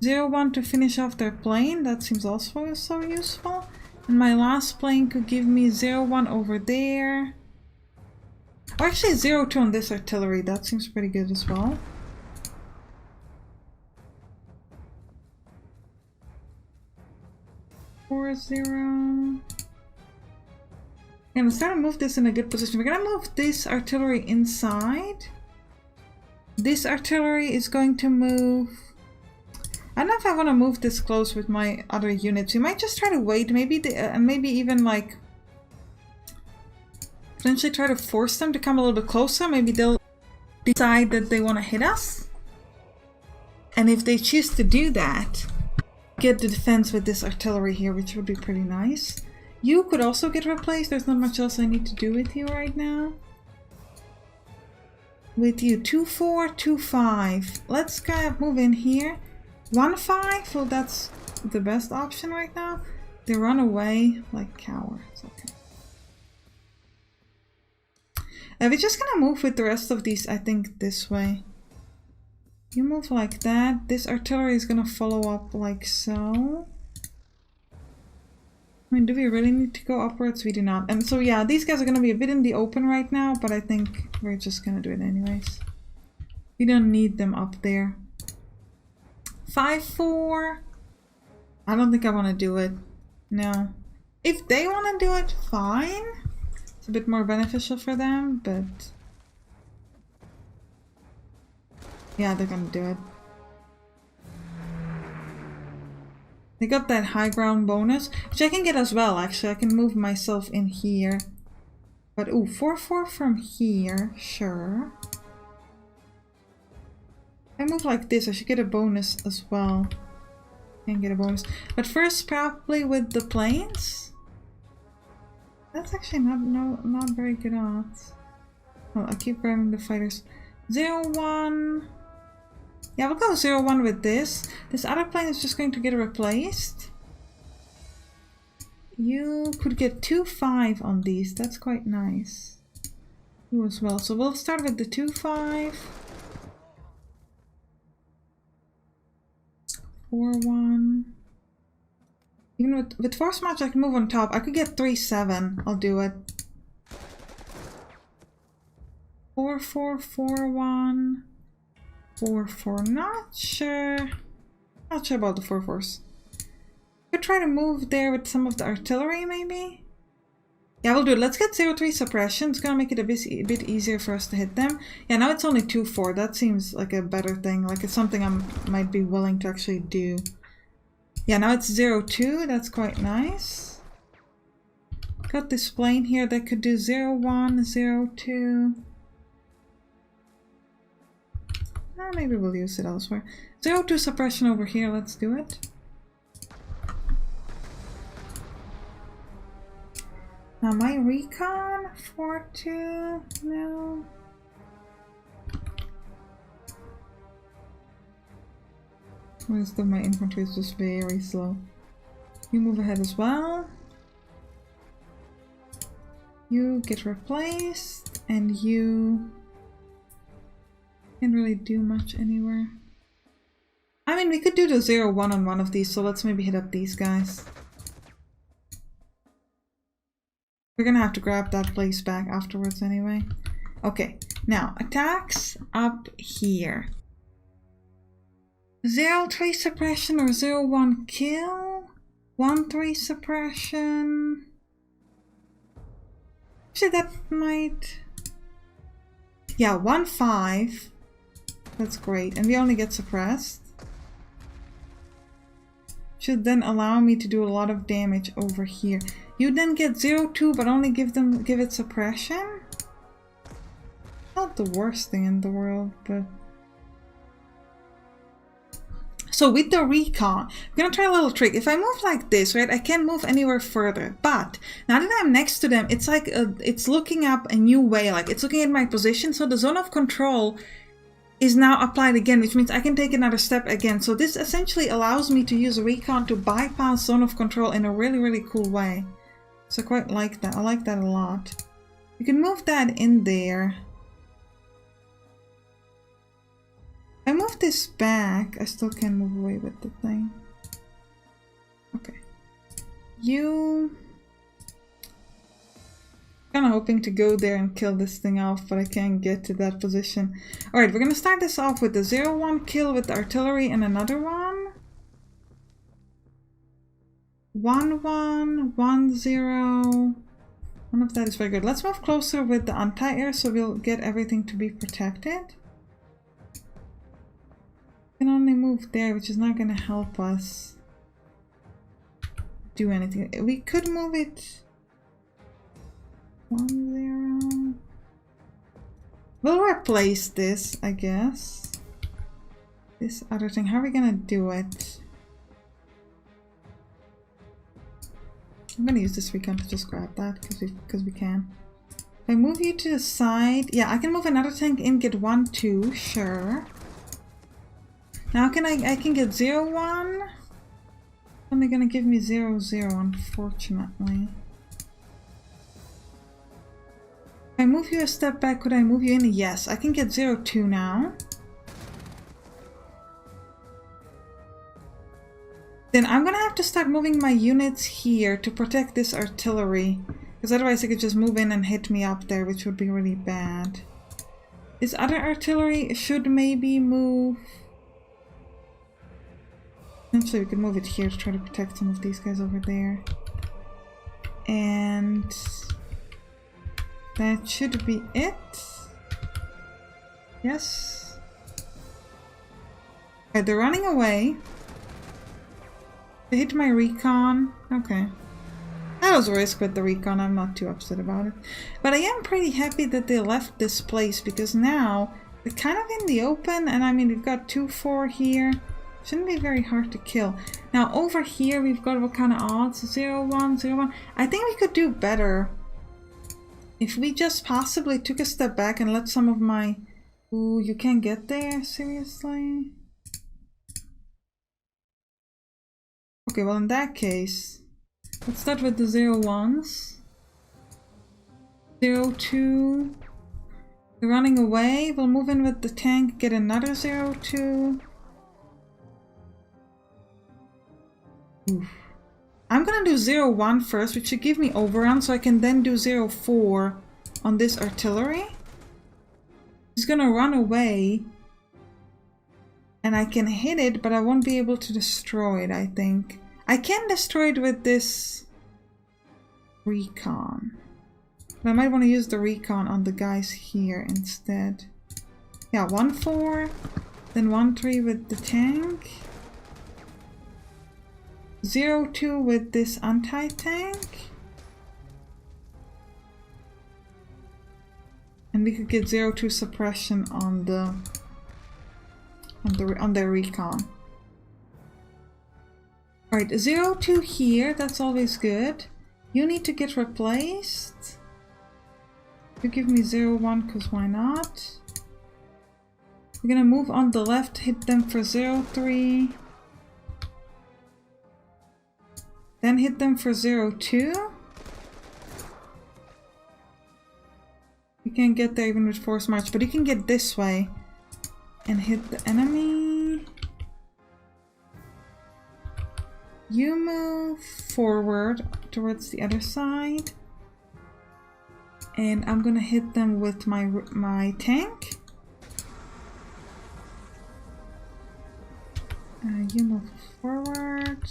0-1 to finish off their plane, that seems also so useful. And my last plane could give me 0-1 over there. Or actually 0-2 on this artillery, that seems pretty good as well. Four, 0. And I'm starting to move this in a good position. We're gonna move this artillery inside. This artillery is going to move. I don't know if I want to move this close with my other units. We might just try to wait. Maybe maybe even like potentially try to force them to come a little bit closer. Maybe they'll decide that they want to hit us. And if they choose to do that, get the defense with this artillery here, which would be pretty nice. You could also get replaced. There's not much else I need to do with you right now. With you, 2-4, 2-5. Let's move in here. 1-5. Well, that's the best option right now. They run away like cowards. Okay. We're just gonna move with the rest of these, I think, this way. You move like that. This artillery is gonna follow up like so. I mean, do we really need to go upwards? We do not. And so yeah, these guys are going to be a bit in the open right now, but I think we're just going to do it anyways. We don't need them up there. 5-4. I don't think I want to do it. No. If they want to do it, fine. It's a bit more beneficial for them, but yeah, they're going to do it. They got that high ground bonus, which I can get as well, actually. I can move myself in here. But, ooh, 4-4 from here, sure. If I move like this, I should get a bonus as well. Can get a bonus. But first, probably with the planes. That's actually not very good odds. Oh, I keep grabbing the fighters. 0-1. Yeah, we'll go 0-1 with this. This other plane is just going to get replaced. You could get 2-5 on these. That's quite nice. You as well. So we'll start with the 2-5. 4-1. Even with force march, I can move on top. I could get 3-7. I'll do it. 4-4, 4-1. 4-4, not sure. Not sure about the 4-4s. Could try to move there with some of the artillery, maybe? Yeah, we'll do it. Let's get 0-3 suppression. It's gonna make it a bit easier for us to hit them. Yeah, now it's only 2-4. That seems like a better thing. Like it's something I might be willing to actually do. Yeah, now it's 0-2. That's quite nice. Got this plane here that could do 0-1, 0-2. Maybe we'll use it elsewhere. 0-2 suppression over here, let's do it. Now my recon, 4-2, no. My infantry is just very slow. You move ahead as well. You get replaced, and you can't really do much anywhere. I mean, we could do the 0-1 on one of these, so let's maybe hit up these guys. We're gonna have to grab that place back afterwards anyway. Okay, now attacks up here. 0-3 suppression or 0-1 kill? 1-3 suppression? Actually, that might... Yeah, 1-5. That's great. And we only get suppressed. Should then allow me to do a lot of damage over here. You then get 0-2, but only give it suppression? Not the worst thing in the world, but... So with the recon, we're gonna try a little trick. If I move like this, right, I can't move anywhere further. But now that I'm next to them, it's like it's looking up a new way. Like it's looking at my position. So the zone of control is now applied again, which means I can take another step again. So this essentially allows me to use recon to bypass zone of control in a really, really cool way. So I quite like that. I like that a lot. You can move that in there. I move this back, I still can't move away with the thing. Okay. You... Kinda hoping to go there and kill this thing off, but I can't get to that position. Alright, we're gonna start this off with the 0-1 kill with the artillery and another one. 1-1, 1-0. None of that is very good. Let's move closer with the anti-air so we'll get everything to be protected. Can only move there, which is not going to help us do anything. We could move it 1-0. We'll replace this, I guess. This other thing. How are we going to do it? I'm going to use this recon to just grab that because we can. If I move you to the side, yeah, I can move another tank in, get 1-2, sure. Now I can get 0-1. Only gonna give me 0-0, unfortunately. If I move you a step back, could I move you in? Yes, I can get 0-2 now. Then I'm gonna have to start moving my units here to protect this artillery. Because otherwise they could just move in and hit me up there, which would be really bad. This other artillery should maybe move... Essentially, we could move it here to try to protect some of these guys over there. And that should be it. Yes. Okay, they're running away. They hit my recon. Okay. That was a risk with the recon. I'm not too upset about it. But I am pretty happy that they left this place because now they're kind of in the open. And I mean, we've got 2-4 here. Shouldn't be very hard to kill. Now over here we've got what kind of odds? 0-1, 0-1. I think we could do better if we just possibly took a step back and let some of my... Ooh, you can't get there? Seriously? Okay, well in that case, let's start with the 0-1s. 0-2. They're running away. We'll move in with the tank, get another 0-2. Oof. I'm gonna do 0-1 first, which should give me overrun, so I can then do 0-4 on this artillery. He's gonna run away, and I can hit it, but I won't be able to destroy it, I think. I can destroy it with this recon. But I might want to use the recon on the guys here instead. Yeah, 1-4, then 1-3 with the tank. 0-2 with this anti-tank. And we could get 0-2 suppression on their recon. Alright, 0-2 here, that's always good. You need to get replaced. You give me 0-1 because why not? We're gonna move on the left, hit them for 0-3. Then hit them for 0-2. You can't get there even with force march, but you can get this way and hit the enemy. You move forward towards the other side. And I'm gonna hit them with my tank. You move forward.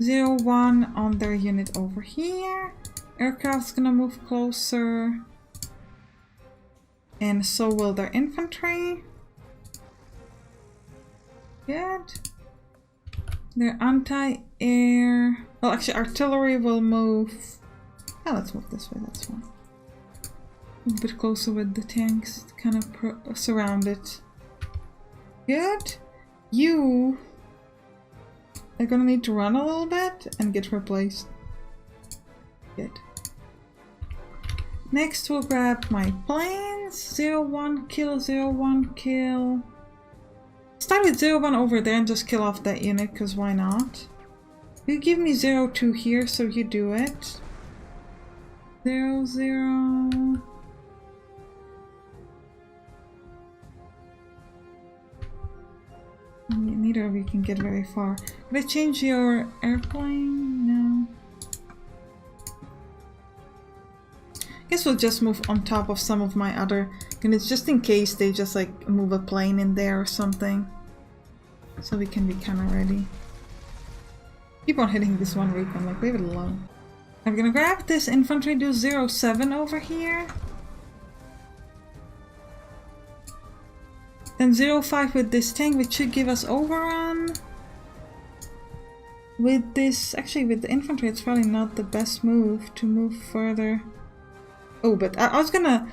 0-1 on their unit over here. Aircraft's gonna move closer. And so will their infantry. Good. Their anti-air... Well, actually, artillery will move... Yeah, let's move this way, that's fine. A bit closer with the tanks to kind of surround it. Good. You are gonna need to run a little bit and get replaced. Good. Next we'll grab my planes. 0-1 kill, 0-1 kill. Start with 0-1 over there and just kill off that unit, because why not? You give me 0-2 here, so you do it. 0-0. Neither of you can get very far. Did I change your airplane? No. Guess we'll just move on top of some of my other units just in case they just like move a plane in there or something. So we can be kind of ready. Keep on hitting this one recon, like leave it alone. I'm gonna grab this infantry, do 0-7 over here. Then 0-5 with this tank, which should give us overrun. With this, actually with the infantry, it's probably not the best move to move further. Oh, but I was gonna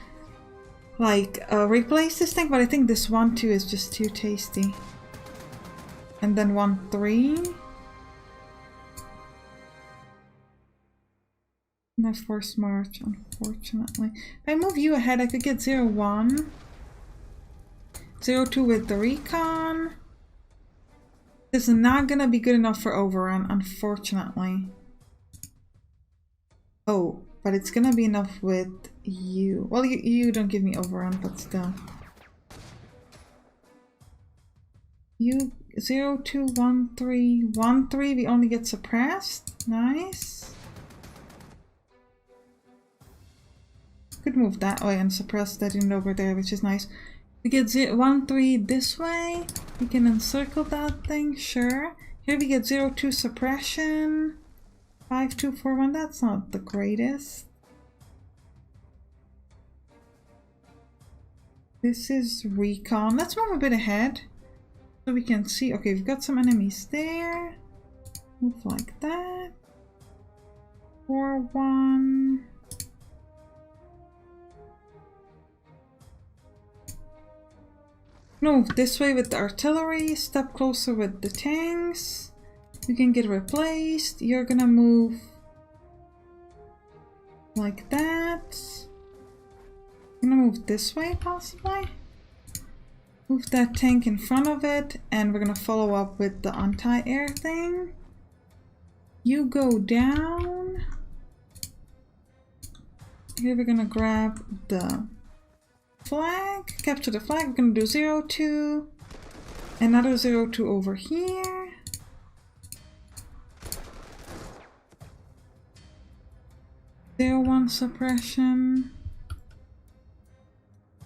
like replace this tank, but I think this 1-2 is just too tasty. And then 1-3. No force march, unfortunately. If I move you ahead, I could get 0-1. 0-2 with the recon. This is not gonna be good enough for overrun, unfortunately. Oh, but it's gonna be enough with you. Well, you don't give me overrun, but still. You 0-2, 1-3, 1-3. We only get suppressed. Nice. Could move that way and suppress that unit over there, which is nice. We get 1-3 this way. We can encircle that thing, sure. Here we get 0-2 suppression. 5-2, 4-1, that's not the greatest. This is recon. Let's move a bit ahead so we can see. Okay, we've got some enemies there. Move like that. 4-1. Move this way with the artillery, step closer with the tanks. You can get replaced. You're gonna move like that. I'm gonna move this way possibly. Move that tank in front of it, and we're gonna follow up with the anti-air thing. You go down. Here we're gonna grab the flag, capture the flag. We're gonna do 0-2, another 0-2 over here. Zero 1 suppression.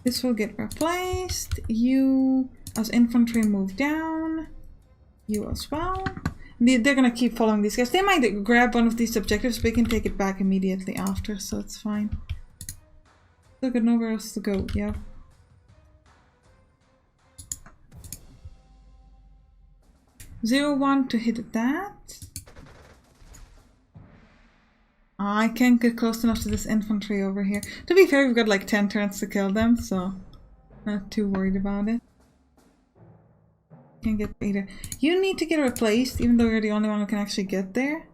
This will get replaced. You as infantry move down. You as well. They're gonna keep following these guys. They might grab one of these objectives, but we can take it back immediately after, so it's fine. Still got nowhere else to go, yeah. 0-1 to hit that. I can't get close enough to this infantry over here. To be fair, we've got like 10 turns to kill them, so not too worried about it. Can't get either. You need to get replaced, even though you're the only one who can actually get there.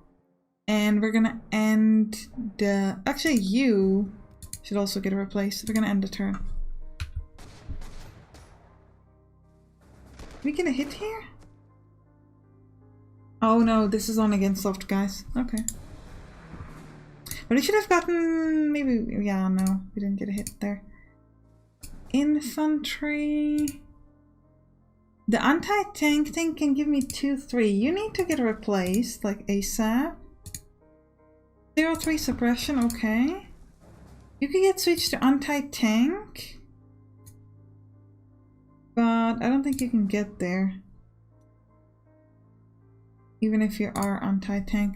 And we're gonna end the... Actually, you should also get replaced. We're gonna end the turn. We gonna hit here? Oh no, this is on against soft guys. Okay. But we should have gotten maybe, yeah, no, we didn't get a hit there. Infantry. The anti-tank thing can give me 2-3. You need to get replaced, like ASAP. 0-3 suppression, okay. You can get switched to anti-tank. But I don't think you can get there. Even if you are anti-tank.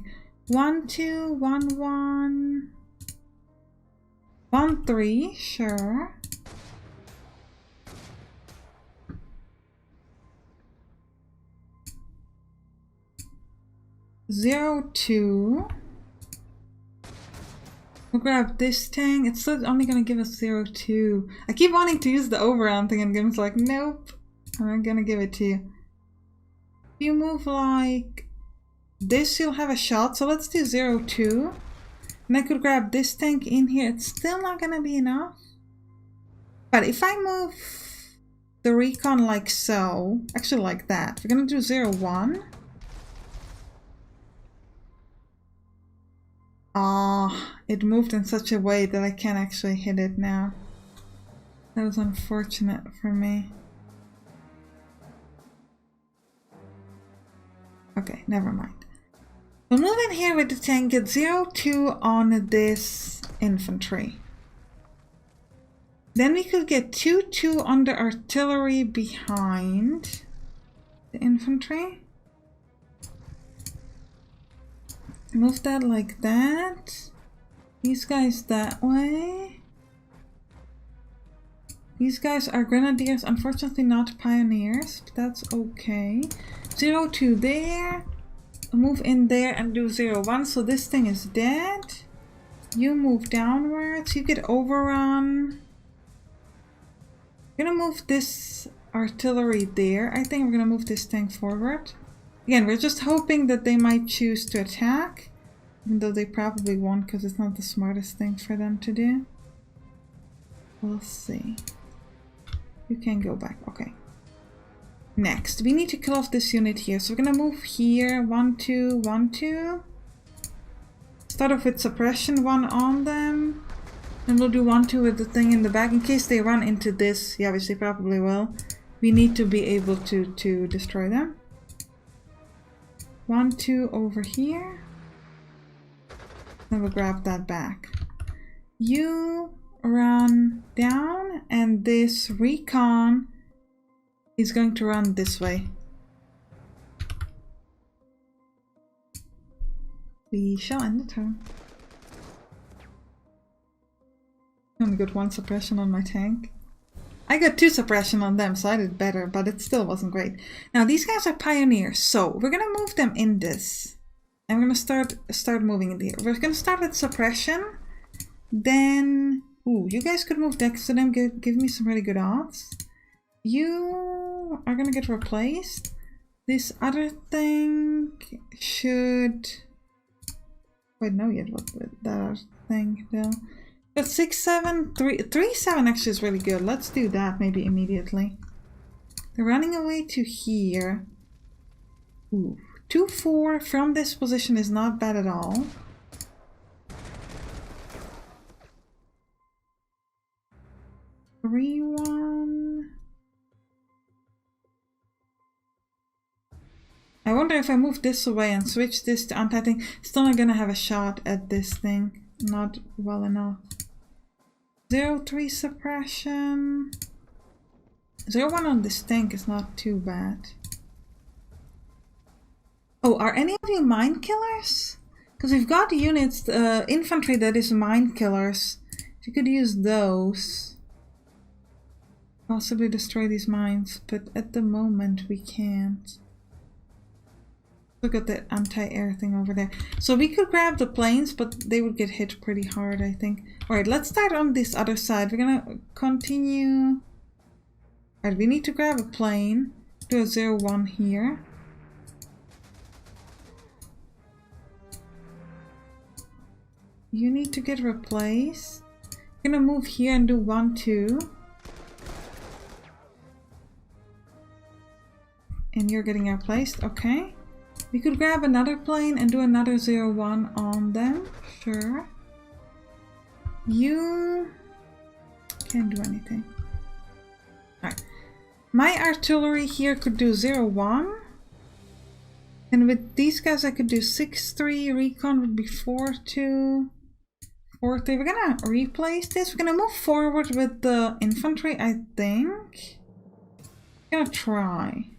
1-2, 1-1. 1-3, sure. Zero, 2. We'll grab this tank. It's still only gonna give us 0-2. I keep wanting to use the overround thing and game's like, nope. I'm not gonna give it to you. If you move like this, you'll have a shot. So let's do 0-2. And I could grab this tank in here. It's still not gonna be enough. But if I move the recon like so, actually like that, we're gonna do 0-1. Ah, it moved in such a way that I can't actually hit it now. That was unfortunate for me. Okay, never mind. We'll move in here with the tank, get 0-2 on this infantry. Then we could get 2-2 on the artillery behind the infantry. Move that like that. These guys that way. These guys are grenadiers, unfortunately not pioneers, but that's okay. 0-2 there. Move in there and do 0-1, so this thing is dead. You move downwards, you get overrun. We're gonna move this artillery there. I think we're gonna move this tank forward. Again, we're just hoping that they might choose to attack, even though they probably won't because it's not the smartest thing for them to do. We'll see. You can go back. Okay. Next, we need to kill off this unit here. So we're gonna move here. 1-2, 1-2. Start off with suppression 1 on them. And we'll do 1-2 with the thing in the back in case they run into this. Yeah, which they probably will. We need to be able to destroy them. 1-2 over here. Then we'll grab that back. You run down and this recon is going to run this way. We shall end the turn. I only got 1 suppression on my tank. I got 2 suppression on them, so I did better, but it still wasn't great. Now these guys are pioneers, so we're gonna move them in this. And we're gonna start moving in here. We're gonna start with suppression. Then, ooh, you guys could move next to them, give me some really good odds. You are gonna get replaced. This other thing should... Wait, no yet, what that other thing though? But 6-7, 3-7 actually is really good. Let's do that maybe immediately. They're running away to here. Ooh, 2-4 from this position is not bad at all. Three, 1. I wonder if I move this away and switch this to anti-tank, still not gonna have a shot at this thing. Not well enough. 0-3 suppression. 0-1 on this tank is not too bad. Oh, are any of you mine killers? Because we've got units, infantry that is mine killers. If you could use those. Possibly destroy these mines, but at the moment we can't. Look at the anti-air thing over there. So we could grab the planes, but they would get hit pretty hard, I think. Alright, let's start on this other side. We're gonna continue. Alright, we need to grab a plane. Do a 0-1 here. You need to get replaced. I'm gonna move here and do 1-2. And you're getting replaced, okay. We could grab another plane and do another 0-1 on them. Sure. You can't do anything. Alright. My artillery here could do 0-1. And with these guys I could do 6-3. Recon would be 4-2. 4-3. We're gonna replace this. We're gonna move forward with the infantry, I think. We're gonna try.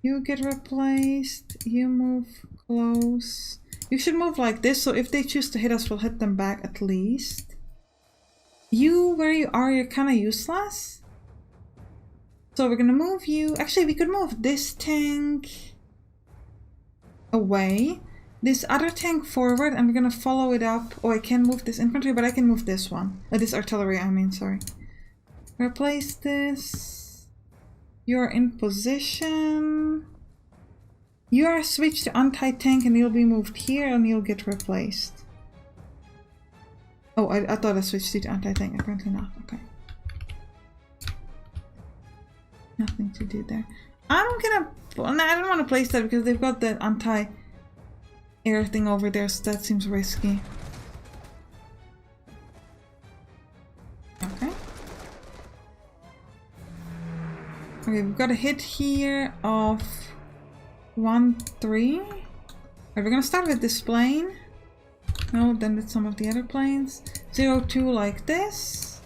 You get replaced. You move close. You should move like this, so if they choose to hit us, we'll hit them back at least. You, where you are, you're kind of useless. So we're gonna move you. Actually, we could move this tank away. This other tank forward, and we're gonna follow it up. Oh, I can't move this infantry, but I can move this one. This artillery, I mean, sorry. Replace this. You're in position. You are switched to anti-tank and you'll be moved here and you'll get replaced. Oh, I thought I switched to anti-tank. Apparently not. Okay. Nothing to do there. I'm gonna... Well, no, I don't want to place that because they've got that anti-air thing over there, so that seems risky. Okay. Okay, we've got a hit here of 1-3. Alright, we're gonna start with this plane. No, then with some of the other planes. 0-2 like this.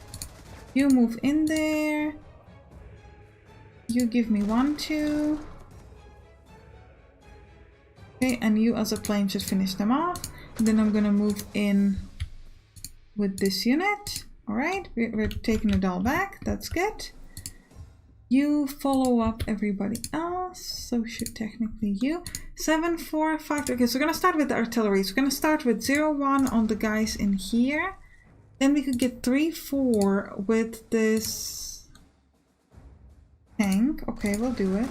You move in there. You give me 1-2. Okay, and you as a plane should finish them off. And then I'm gonna move in with this unit. Alright, we're taking it all back. That's good. You follow up everybody else, so should technically you. 7, 4, 5. Okay, so we're gonna start with the artillery. So we're gonna start with 0-1 on the guys in here. Then we could get 3-4 with this tank. Okay, we'll do it.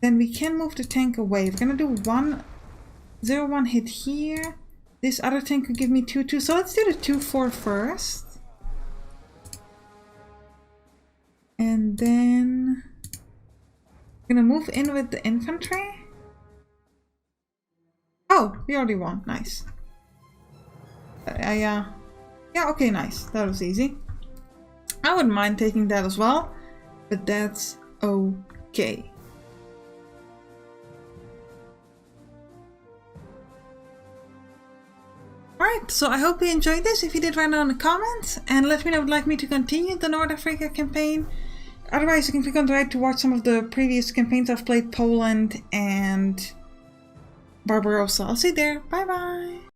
Then we can move the tank away. We're gonna do 0-1 hit here. This other tank could give me 2-2. So let's do the 2-4 first. And then I'm gonna move in with the infantry. Oh, we already won. Nice. Yeah, okay, nice. That was easy. I wouldn't mind taking that as well, but that's okay. Alright, so I hope you enjoyed this. If you did, write down in the comments and let me know if you'd like me to continue the North Africa campaign. Otherwise, you can click on the right to watch some of the previous campaigns I've played, Poland and Barbarossa. I'll see you there. Bye bye!